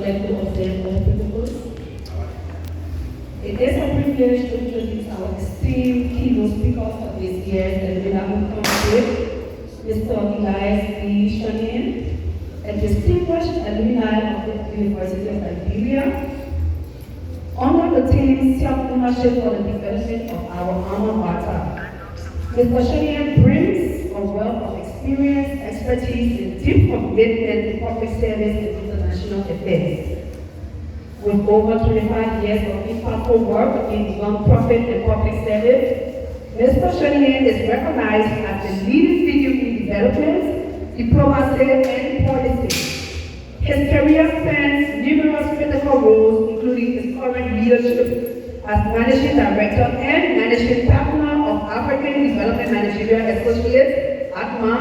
collect to observe all protocols. It is a privilege to introduce our esteemed keynote speaker for this year's Alumni Conference, Mr. Elias Shoniyin, a distinguished alumni of the University of Liberia. Under the theme Self-Ownership for the Development of Our Alma Mater, Mr. Shoniyin brings a wealth of experience, expertise, and deep commitment to public service and international affairs. With over 25 years of impactful work in non-profit and public service, Mr. Shoniyin is recognized as a leading figure in development, diplomacy, and policy. His career spans numerous critical roles, including his current leadership as Managing Director and Managing Partner of African Development Managerial Associates-ADMA,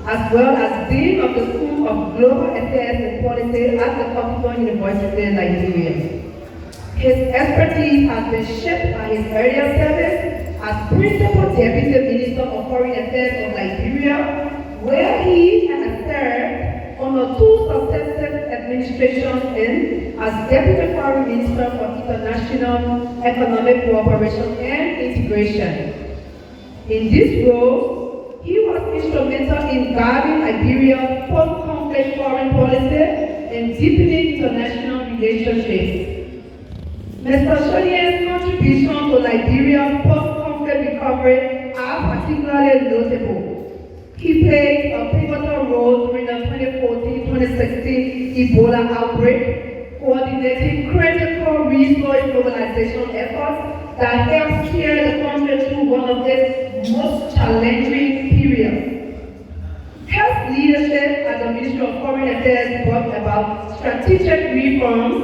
as well as Dean of the School of Global Affairs and Policy at the Capital University in Liberia. His expertise has been shaped by his earlier service as Principal Deputy Minister of Foreign Affairs of Liberia, where he has served under two successive administrations and as Deputy Foreign Minister for International Economic Cooperation and Integration. In this role, he was instrumental in guiding Liberia's post-conflict foreign policy and deepening international relationships. Mr. Shoniyin's contributions to Liberia's post-conflict recovery are particularly notable. He played a pivotal role during the 2014-2016 Ebola outbreak, coordinating critical resource mobilization efforts that helped steer the country through one of its most challenging periods. His leadership as the Ministry of Foreign Affairs brought about strategic reforms,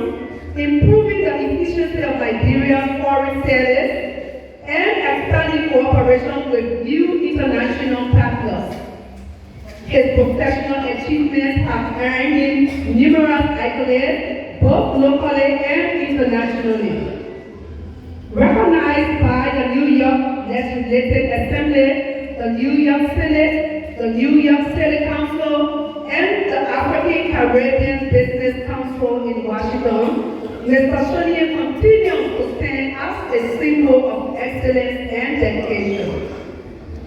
improving the efficiency of Liberia's foreign service, and expanding cooperation with new international partners. His professional achievements have earned him numerous accolades, both locally and internationally. Recognized by the New York Legislative Assembly, the New York Senate, the New York City Council, and the African Caribbean Business Council in Washington, Mr. Shoniyin continues to stand as a symbol of excellence and dedication.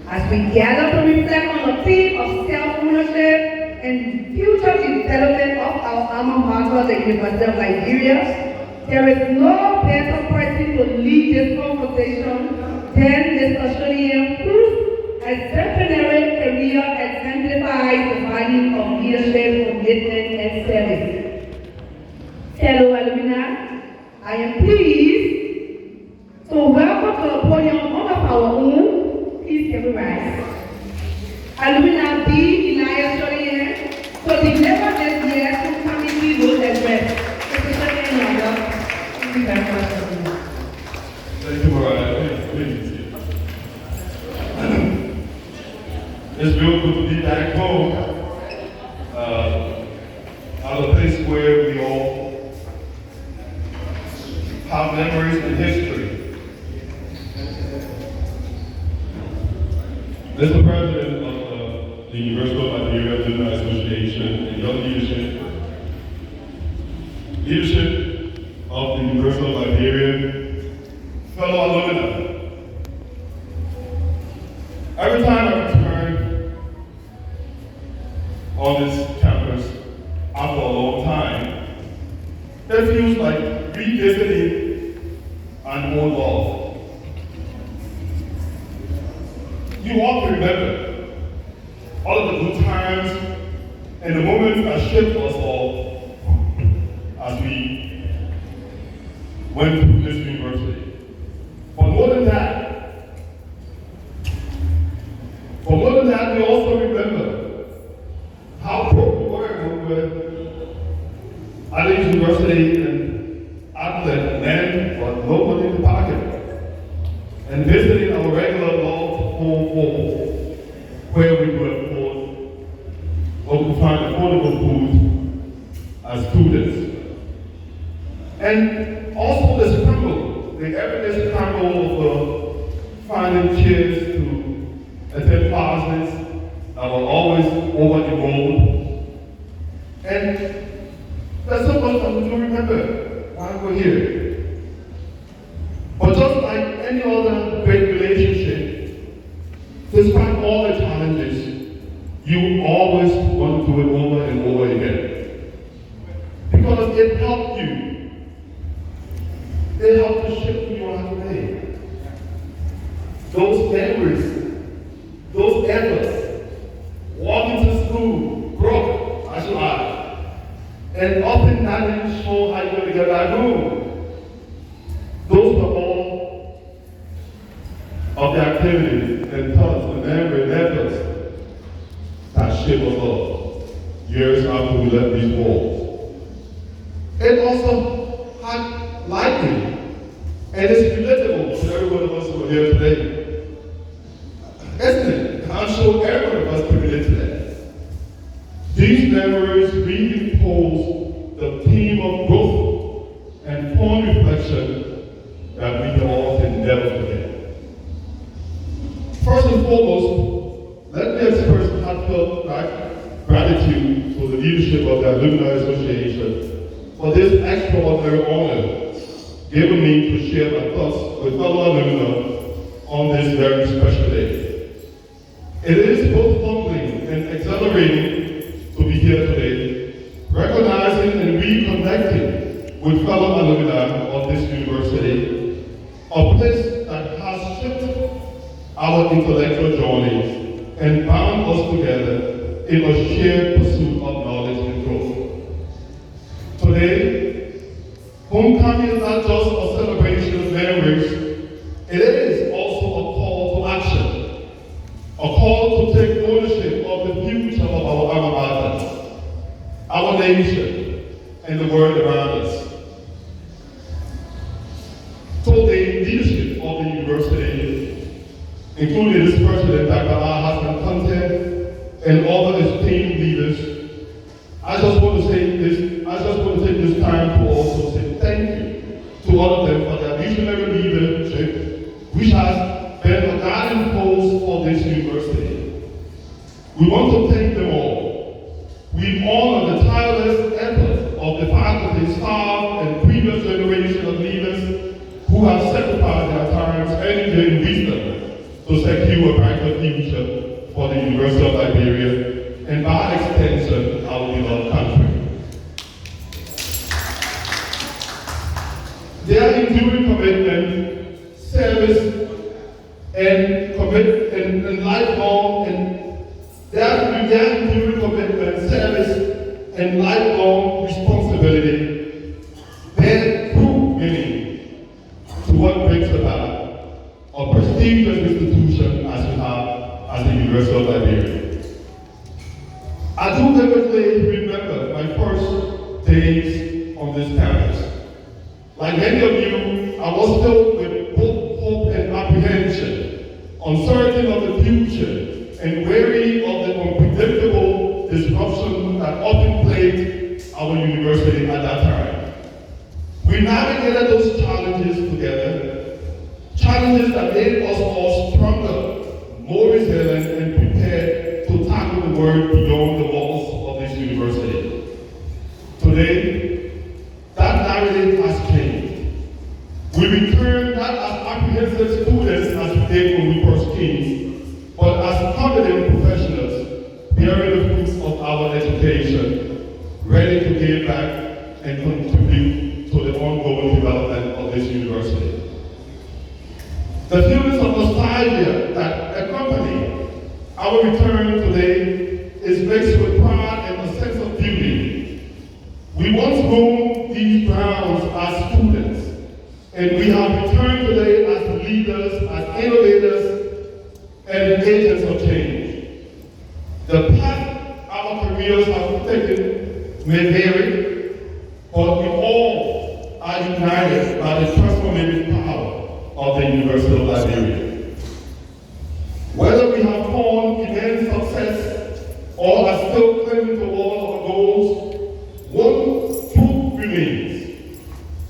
As we gather to reflect on the theme of self-ownership and future development of our alma mater, the University of Liberia, there is no better person to lead this conversation than Mr. Shoniyin, whose exemplary career exemplifies the value of leadership, commitment, and service. Fellow alumni, I am pleased to welcome to the podium one of our own. Please can we rise? Alumni B. Elias Shoniyin to deliver this year's committee vote address. Mr. Shoniyin, thank you very much. Thank you, Mariah. Please. It's real good to be back home. At a place where we all have memories and history. Mr. President of the University of Liberia Alumni Association and Young Leadership of the University of Liberia, fellow alumni, every time I return on this campus after a long time, it feels like revisiting an old love. You all remember all of the good times and the moments that shaped us all as we went to this university. But more than that, we also remember how broke we were when we were at the university and outlet men, but no money in the pocket, and visiting our regular home where we could find affordable food as students. And also the scramble, the everyday scramble of finding kids to attend classes that were always over the road. And the There's so much that we don't remember while we're here. But just like any other great relationship, despite all the challenges, you always want to do it over and over again. Because it helped you. It helped to shape who you are today. Those memories, those efforts, walking to school, broke, as you are, and often not even sure how you're going to get back home. Those were all of the activities and thoughts and memory and efforts that shape us all years after we left these walls. It also had likely, and it's relatable to every one of us who are here today. Isn't it? I'm sure every one of us can relate to that. These memories reimpose the theme of growth and fond reflection that we can often never forget. First and foremost, let me express heartfelt gratitude to the leadership of the Alumni Association for this extraordinary honor given me to share my thoughts with fellow alumni on this very special day. It is both humbling and exhilarating to be here today, recognizing and reconnecting with fellow alumni of this university, a place that has shaped our intellectual journeys and bound us together in a shared pursuit of knowledge and growth. Today, homecoming is not just a celebration of memories, it is also a call to action. A call to take ownership of the future of our alma mater, our nation, and the world around us. So the leadership of the university, including this president, Dr. Hassan Kante, and other esteemed leaders, I just want to take this time to also say thank you to all of them for their visionary leadership, which has been a guiding post of this university. We want to thank them all. We honor the tireless efforts of the faculty, staff, and previous generation of leaders who have sacrificed their times, energy, and wisdom to secure a brighter future for the University of Liberia, and by extension, our beloved country. Their enduring commitment, service, and lifelong, and their enduring commitment, service, and lifelong responsibility bear true meaning to what brings about a prestigious institution as we have as the University of Liberia. I do vividly remember my first days on this campus. Like many of you, I was filled with both hope and apprehension, uncertain of the future, and wary of the unpredictable disruption that often plagued our university at that time. We navigated those challenges together, challenges that made us all stronger, more resilient, and prepared to tackle the world beyond the walls of this university. Today, that narrative has changed. We return not as apprehensive students as we did when we first came, but as competent professionals bearing the fruits of our education, ready to give back and contribute to the ongoing development of this university. The feelings of nostalgia that accompany our return today is mixed with pride and a sense of beauty. We once roamed these grounds as students, and we have returned today as leaders, as innovators, and agents of change. The path our careers have taken may vary, but we all are united by the transformative power of the University of Liberia. Whether we have found immense success or are still clinging to all of our goals, one truth remains.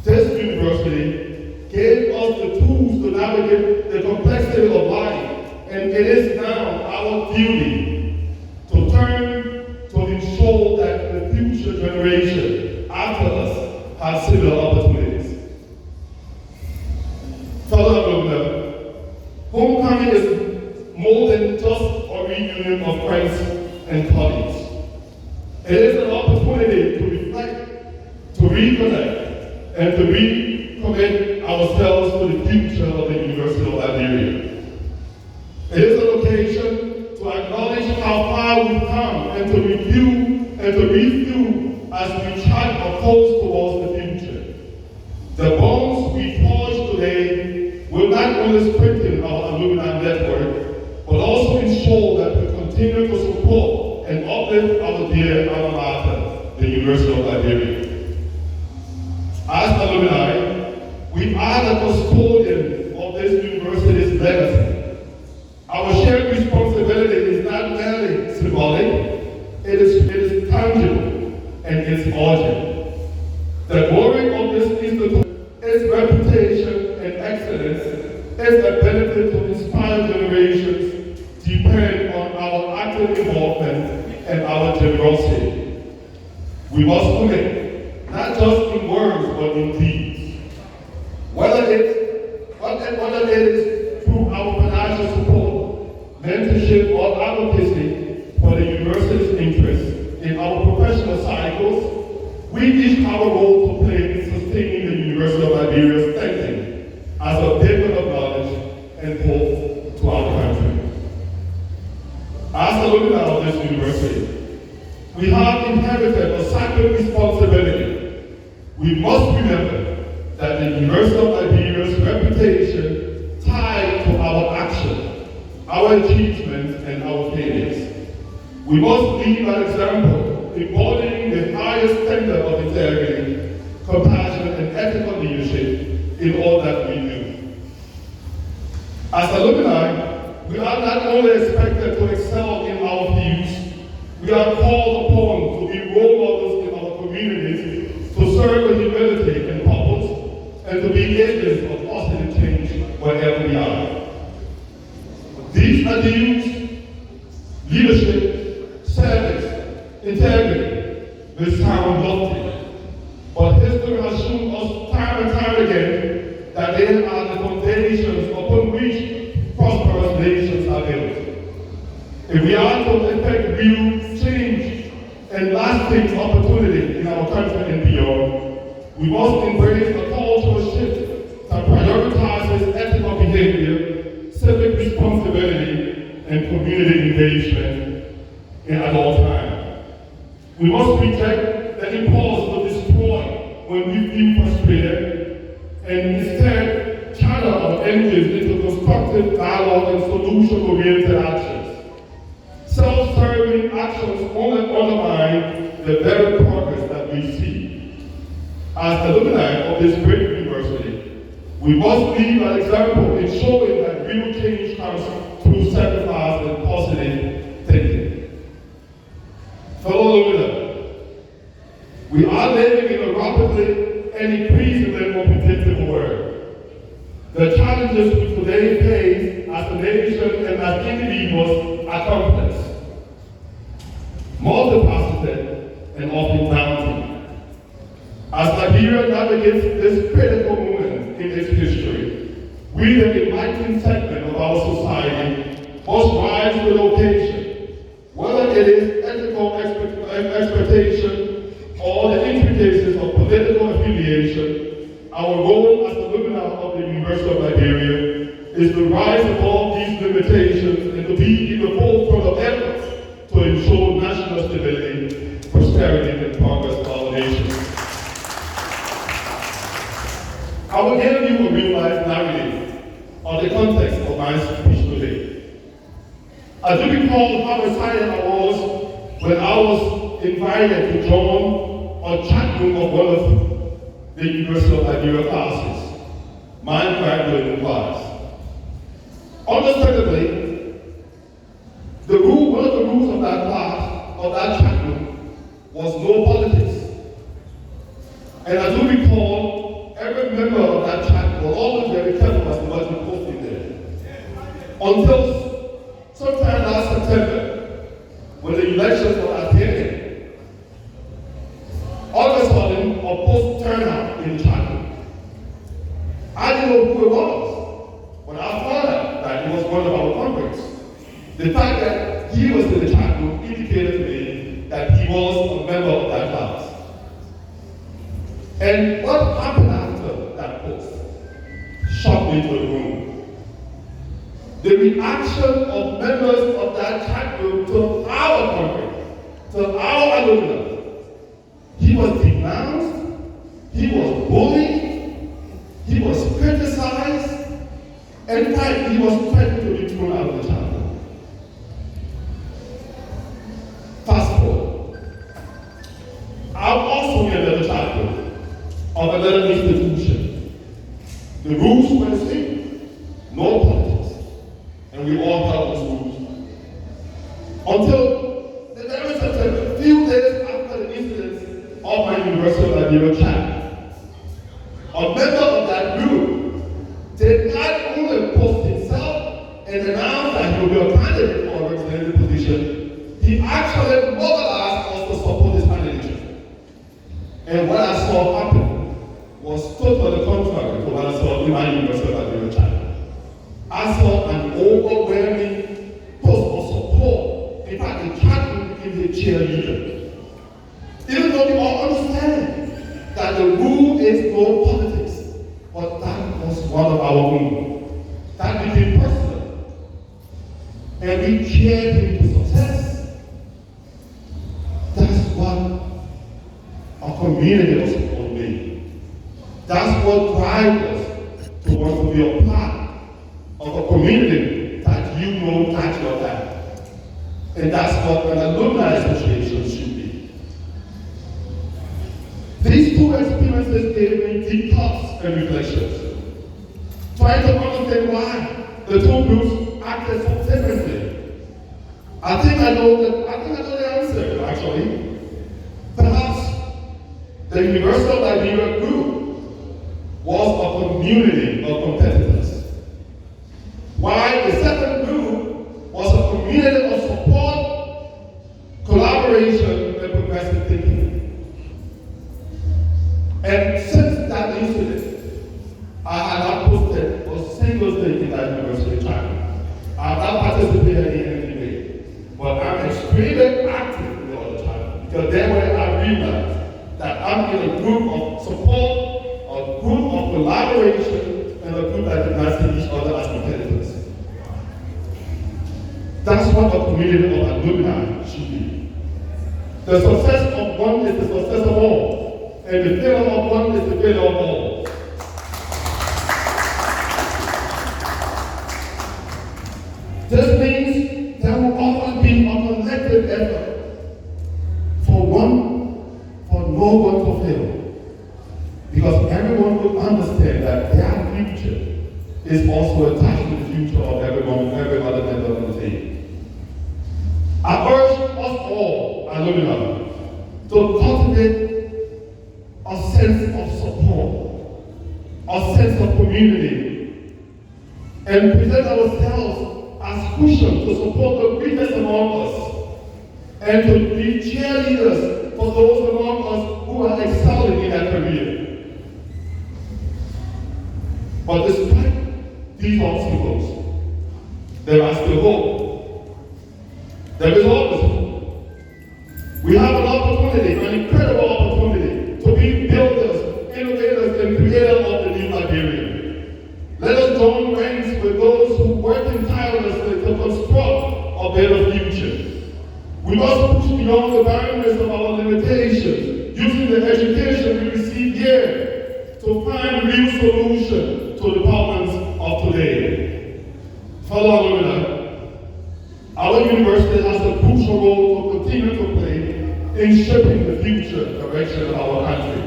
This university gave us the tools to navigate the complexity of life, and it is now our duty to turn to ensure that the future generation after have similar opportunities. Fellow alumni, homecoming is more than just a reunion of friends and colleagues. It is an opportunity to reflect, to reconnect, and to recommit ourselves to the future of the University of Liberia. It is an occasion to acknowledge how far we've come and to review and to refuel as we chart a course towards the future. The bonds we forge today will not only strengthen our alumni network, but also ensure that we continue to support and uplift our dear alma mater, the University of Liberia. As alumni, we are the custodian of this university's legacy. Our shared responsibility is not merely symbolic, it is tangible and it's urgent. The glory of this institute, its reputation and excellence, its ability to inspire generations depend on our active involvement and our generosity. We must commit, not just in words but in deeds. Whether it is through our financial support, mentorship, or advocacy for the university's interest in our professional cycles, we each have a role to play in sustaining the University of Liberia's thinking as a beacon of knowledge and hope to our country. As alumni of this university, we have inherited a sacred responsibility. We must remember that the University of Liberia's reputation tied to our action, our achievements, and our failures. We must lead by example, embodying the highest standard of integrity, compassion, and ethical leadership in all that we do. As alumni, we are not only expected to excel in our fields, we are called upon to be role models in our communities, to serve with humility and purpose, and to be agents of positive change wherever we are. These are duties: leadership, service, integrity, with sound doctrine. But history has shown us time and time again that they are the foundations upon which prosperous nations are built. If we are to effect real change and lasting opportunity in our country and beyond, we must embrace a cultural shift that prioritizes ethical behavior, civic responsibility, and community engagement at all times. We must reject the impulse to destroy when we feel frustrated, and instead channel our energies into constructive dialogue and solution-oriented actions. Self-serving actions only undermine the very progress that we see. As alumni of this great university, we must lead by example in showing that real change comes through sacrifice and positive thinking. Fellow alumni, we are living in a rapidly and increasingly unpredictable world. The challenges we today face as a nation and as individuals are complex, multifaceted, and often daunting. As Liberia navigates this critical moment in its history, we, the enlightened segment of our society, must rise to the occasion, whether it is ethical expectation or the intricacies of political affiliation. Our role as alumni of the University of Liberia is to rise above these limitations and to be in the forefront of efforts to ensure national stability, prosperity, and progress for our nation. I will give you a real-life narrative on the context of my speech today. I do recall how excited I was when I was invited to join a chat room of one of the University of Liberia classes, my graduating class. Understandably, one of the rules of that class, of that chat room, was no politics. And I do recall every member of that chat was always very careful as to what you posted there. Until sometime last September, when the elections were at hand, all of a sudden, a post turnout And what happened after that post shocked me to the room. The reaction of members of that chat group to our conference, to our alumni. He was denounced, he was bullied, he was criticized, and in fact, he was threatened to be thrown out of the chapel. Fast forward. I'm also in another chapter of another institution. The rules were the same, no politics, and we all held those rules. Until the very certain few days after the incident of my University of Liberia chat, a member of that group did not only post himself and announce that he would be a candidate for a representative position, he actually mobilized us to support his candidature. And what I saw happen was totally contrary to what I saw in my University of Liberia chat. I saw an overwhelming post of support. In fact, the chat group became the cheerleader. Even though we all understand that the rule is no politics, but that was one of our own. That became personal. And we cheered him to success. That's what a community was supposed to be. That's what drives us to want to be a part of a community that you know that you're at. And that's what an alumni association should be. These two experiences gave me deep thoughts and reflections, trying to understand why the two groups acted so differently. I think I know the answer, actually. Perhaps the University of Liberia group was a community of competitors, while the second group was a community of support, collaboration, and progressive thinking. And since that incident, I have not posted a single thing in that university channel. I have not participated in any debate, but I'm extremely active in the other channel because then when I realized that I'm in a group of support, a group of collaboration, and a group that did not see each other as competitors. That's what a community of alumni should be. The success of one is the success of all, and the failure of one is the failure of all. This means there will always be a collective effort for no one to fail. Because everyone will understand that their future is also attached to the future of every other member of the team. I urge us all, alumni, to cultivate a sense of support, a sense of community, and present ourselves as cushions to support the weakest among us, and to be cheerleaders for those among us who are excelling in their career. But despite these obstacles, there are still hope. There is always hope. We have an opportunity, an incredible opportunity, to be builders, innovators, and creators of the new Liberia. Let us join ranks with those who work tirelessly to construct a better future. We must push beyond the boundaries of our limitations, using the education we receive here to find real solutions to the problems of today. Fellow alumni, our university has a crucial role to continue to play in shaping the future direction of our country.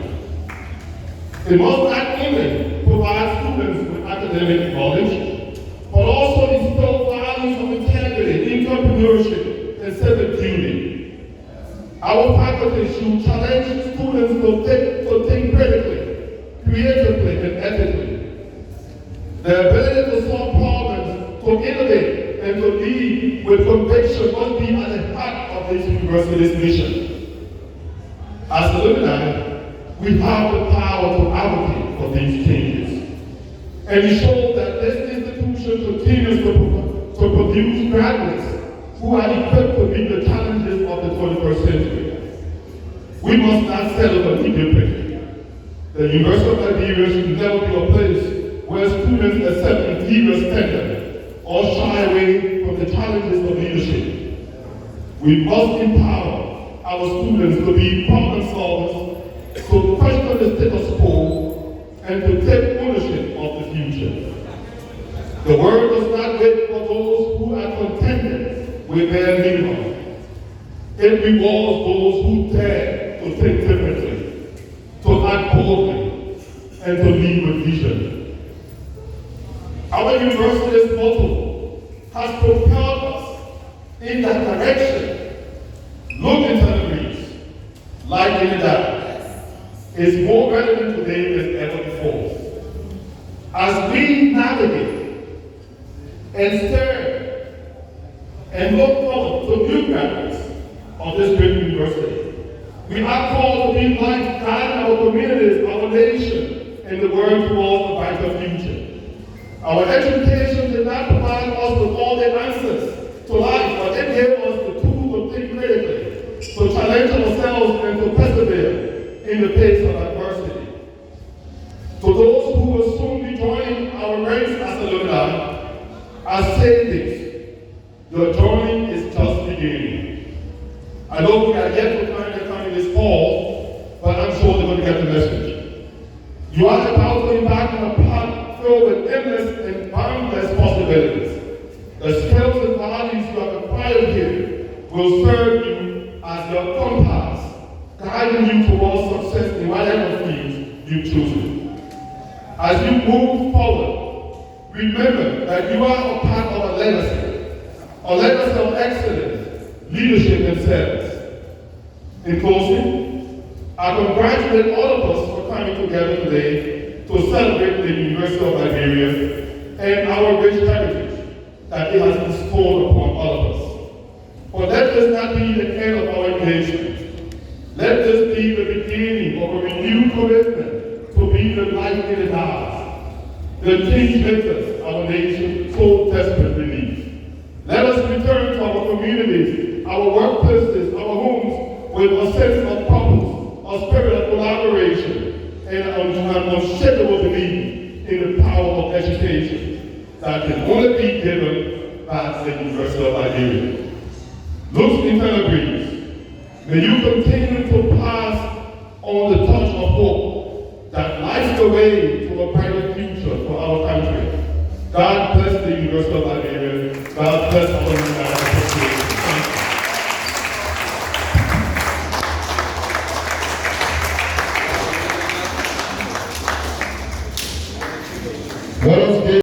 It must not only provide students with academic knowledge, but also instill values of integrity, entrepreneurship, and civic duty. Our faculty should challenge students to think critically, creatively, and ethically. The ability to solve problems, to innovate, and to lead with conviction must be at the heart of this university's mission. As alumni, we have the power to advocate for these changes and ensure that this institution continues to produce graduates who are equipped to meet the challenges of the 21st century. We must not settle for mediocrity. The University of Liberia should never be a place where students accept inferior standards or shy away from the challenges of leadership. We must empower our students to be problem solvers, to question the status quo, and to take ownership of the future. The world does not wait for those who are contented with their minimum. It rewards those who dare to think differently, to act boldly, and to lead with vision. Our university's motto has propelled us in that direction. Look into the breeze, like in the dark, is more relevant today than ever before. As we navigate and stare and look forward to new graduates of this great university, we are called to be light, guiding our communities, our nation, and the world towards a brighter future. Our education did not provide us with all the answers to life, but it gave us the tools to think critically, to challenge ourselves, and to persevere in the face of adversity. To those who will soon be joining our ranks as alumni, I say this: your journey is just beginning. I know we are yet to find the coming this fall, but I'm sure they're going to get the message. You are about to embark on a path filled with endless and boundless possibilities. The skills and values you have acquired here will serve you as your compass, guiding you towards success in whatever field you choose. As you move forward, remember that you are a part of a legacy of excellence, leadership, and service. In closing, I congratulate all of us for coming together today to celebrate the University of Liberia and our rich heritage that it has bestowed upon all of us. But let this not be the end of our engagement. Let this be the beginning of a renewed commitment to be the light in the dark, the change makers our nation so desperately needs. Let us return to our communities, our workplaces, our homes, with a sense of purpose, a spirit of collaboration, and an unshakable belief in the power of education that can only be given by the University of Liberia. Look into the breeze. May you continue to pass on the torch of hope that lights the way to a brighter future for our country. God bless the University of Liberia. God bless our Association.